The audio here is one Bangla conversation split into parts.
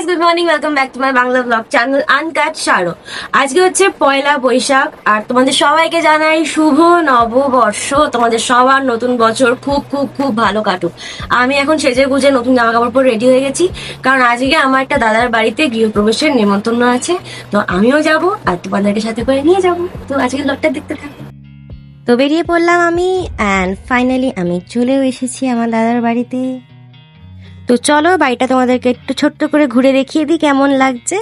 Good morning, welcome back to my Bangla blog channel uncut শারো। আজকে হচ্ছে পয়লা বৈশাখ আর তোমাদের সবাইকে জানাই শুভ নববর্ষ। তোমাদের সবার নতুন বছর খুব খুব খুব ভালো কাটুক। আমি এখন সেজে গুজে নতুন জামা কাপড় পরে রেডি হয়ে গেছি, কারণ আজকে আমার একটা দাদার বাড়িতে গৃহপ্রবেশের নিমন্ত্রণ আছে। তো আমিও যাব আর তোমাদেরকে সাথে করে নিয়ে যাব। তো আজকে ব্লগটা দেখতে থাকো। তো বেরিয়ে পড়লাম আমি, অ্যান্ড ফাইনালি আমি চলেও এসেছি আমার দাদার বাড়িতে। তো চলো বাড়িটা তোমাদেরকে একটু ছোট্ট করে ঘুরে দেখিয়ে দিই কেমন লাগছে।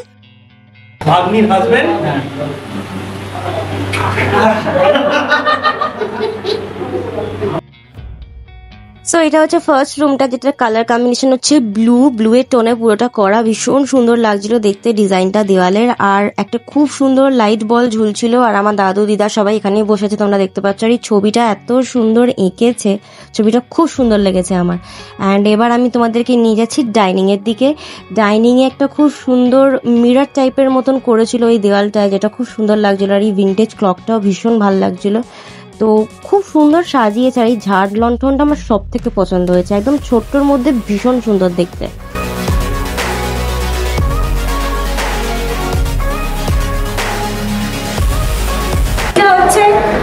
ভাগ্নির হাজবেন্ড সো এটা হচ্ছে ফার্স্ট রুমটা, যেটা কালার কম্বিনেশন হচ্ছে ব্লু এর টোনে পুরোটা করা, ভীষণ সুন্দর লাগছিল দেখতে ডিজাইনটা দেওয়ালের। আর একটা খুব সুন্দর লাইট বল ঝুলছিল, আর আমার দাদু দিদা সবাই এখানেই বসেছে, তোমরা দেখতে পাচ্ছ। আর এই ছবিটা এত সুন্দর এঁকেছে, ছবিটা খুব সুন্দর লেগেছে আমার। অ্যান্ড এবার আমি তোমাদেরকে নিয়ে যাচ্ছি ডাইনিং এর দিকে। ডাইনিং এ একটা খুব সুন্দর মিরর টাইপের মতন করেছিল এই দেওয়ালটা, যেটা খুব সুন্দর লাগছিল। আর এই ভিন্টেজ ক্লকটাও ভীষণ ভালো লাগছিল। তো খুব সুন্দর সাজিয়েছে। আর এই ঝাড় লণ্ঠনটা আমার সব থেকে পছন্দ হয়েছে, একদম ছোট্টর মধ্যে ভীষণ সুন্দর দেখতে। এটা হচ্ছে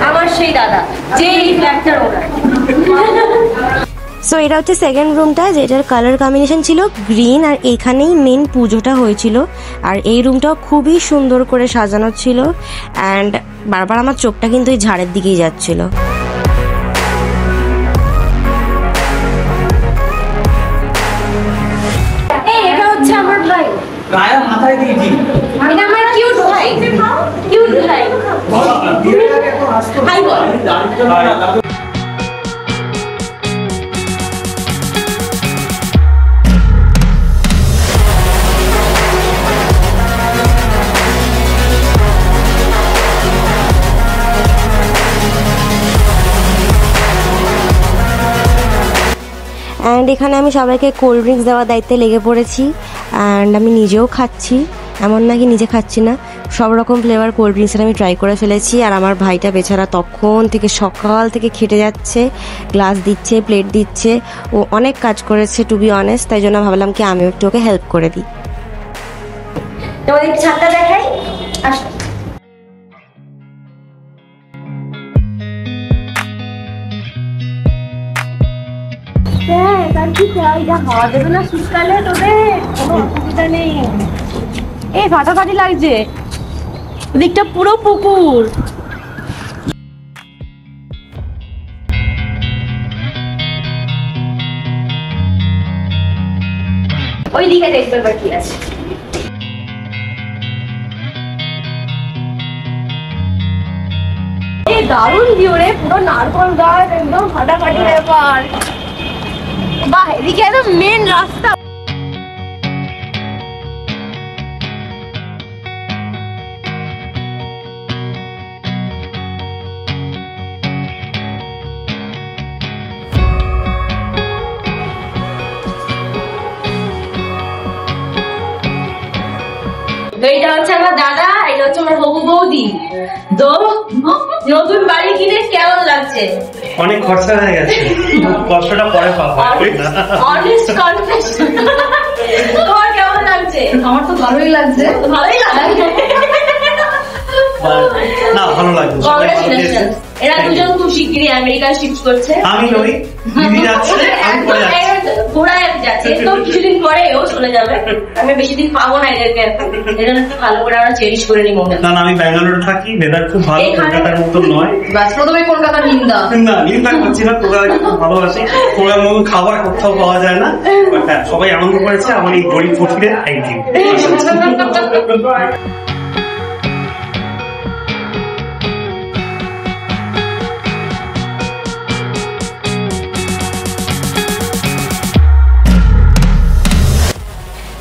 আমার সেই দাদা, যে এই ফ্ল্যাটটার ওনার। সো এটা হচ্ছে সেকেন্ড রুমটা, যেটার কালার কম্বিনেশন ছিল গ্রিন, আর এখানেই মেন পুজোটা হয়েছিল। আর এই রুমটাও খুবই সুন্দর করে সাজানো ছিল। অ্যান্ড বারবার আমার চোখটা কিন্তু এই ঝাড়ের দিকেই যাচ্ছিল। এটা হচ্ছে আমার ভাই, গায়ে মাথায় দিয়েছি। এটা আমার কিউট ভাই, কিউট ভাই। High ball. অ্যান্ড এখানে আমি সবাইকে কোল্ড ড্রিঙ্কস দেওয়ার দায়িত্বে লেগে পড়েছি। অ্যান্ড আমি নিজেও খাচ্ছি, এমন নাকি নিজে খাচ্ছি না, সব রকম ফ্লেভার কোল্ড ড্রিঙ্কসের আমি ট্রাই করে ফেলেছি। আর আমার ভাইটা বেচারা তখন থেকে সকাল থেকে খেটে যাচ্ছে, গ্লাস দিচ্ছে, প্লেট দিচ্ছে, ও অনেক কাজ করেছে টু বি অনেস্ট। তাই জন্য ভাবলাম কি আমিও একটু ওকে হেল্প করে দিই। তোমাদের ছাদটা দেখাই, আসো। হাওয়া দেবে না শীতকালে, তোদের কোনো অসুবিধা নেই। এই ফাটাফাটি লাগছে, দিকটা পুরো পুকুর। ওই দিকে দেখবে বাকি আছে। এই দারুণ ভিউ রে, পুরো নারকল গাছ, একদম ফাটাফাটি ব্যাপার। বাহ, এদিকে একদম মেন রাস্তা। এইটা হচ্ছে আমার দাদা, এটা হচ্ছে আমার হবু বৌদি। তো নতুন বাড়ি কিনে কেমন লাগছে? অনেক খরচা হয়ে গেছে, কষ্টটা পরে পাবো। Honest confession. তোমার কেমন লাগছে? আমার তো ভালোই লাগছে। ভালোই লাগছে না, ভালো লাগছে। কংগ্রেচুলেশন। এরা দুজন খুব শিগগিরই আমেরিকা শিফট করছে। আমি নই, দিদি যাচ্ছে, আমি পরে যাচ্ছি। ঘোড়ায় যাচ্ছে, তো কিছুদিন পরে ও চলে যাবে। আমি বেশি দিন পাবো না এদেরকে, এটা ভালো করে আমরা চেরিশ করে নিই মনে। না, আমি ব্যাঙ্গালোরে থাকি, ওয়েদার খুব ভালো, কলকাতার মতো নয়। প্রথমে কলকাতার নিন্দা না, নিন্দা করছি না, কলকাতাকে খুব ভালোবাসি। ওনার মতো খাবার কোথাও পাওয়া যায় না। সবাই আনন্দ করেছে আমার এই গরিব ফকিরের আইডিয়া।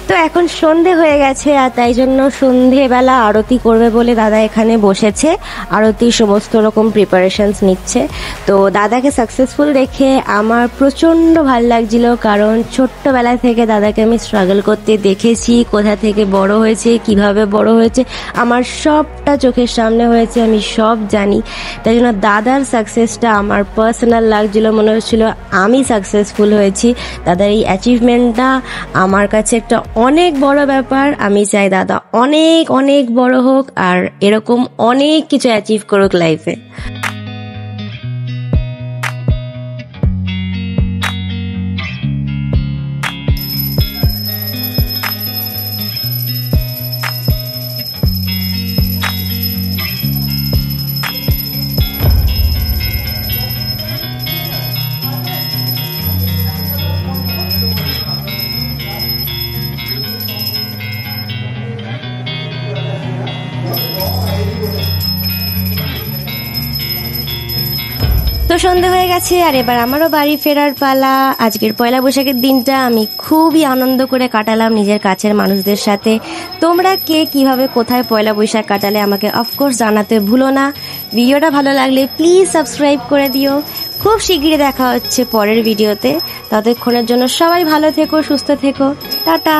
তো এখন সন্ধে হয়ে গেছে, আর তাই জন্য সন্ধেবেলা আরতি করবে বলে দাদা এখানে বসেছে, আরতির সমস্ত রকম প্রিপারেশনস নিচ্ছে। তো দাদাকে সাকসেসফুল দেখে আমার প্রচণ্ড ভাল লাগছিল, কারণ ছোট্টবেলা থেকে দাদাকে আমি স্ট্রাগল করতে দেখেছি, কোথা থেকে বড় হয়েছে, কিভাবে বড় হয়েছে, আমার সবটা চোখের সামনে হয়েছে, আমি সব জানি। তাই জন্য দাদার সাকসেসটা আমার পার্সোনাল লাগছিল, মনে হচ্ছিল আমি সাকসেসফুল হয়েছি। দাদার এই অ্যাচিভমেন্টটা আমার কাছে একটা অনেক বড় ব্যাপার। আমি চাই দাদা অনেক অনেক বড় হোক আর এরকম অনেক কিছু অ্যাচিভ করুক লাইফে। তো সন্ধে হয়ে গেছে আর এবার আমারও বাড়ি ফেরার পালা। আজকের পয়লা বৈশাখের দিনটা আমি খুবই আনন্দ করে কাটালাম নিজের কাছের মানুষদের সাথে। তোমরা কে কিভাবে কোথায় পয়লা বৈশাখ কাটালে আমাকে অফকোর্স জানাতে ভুলো না। ভিডিওটা ভালো লাগলে প্লিজ সাবস্ক্রাইব করে দিও। খুব শিগগিরই দেখা হচ্ছে পরের ভিডিওতে। ততক্ষণের জন্য সবাই ভালো থেকো, সুস্থ থেকো, টাটা।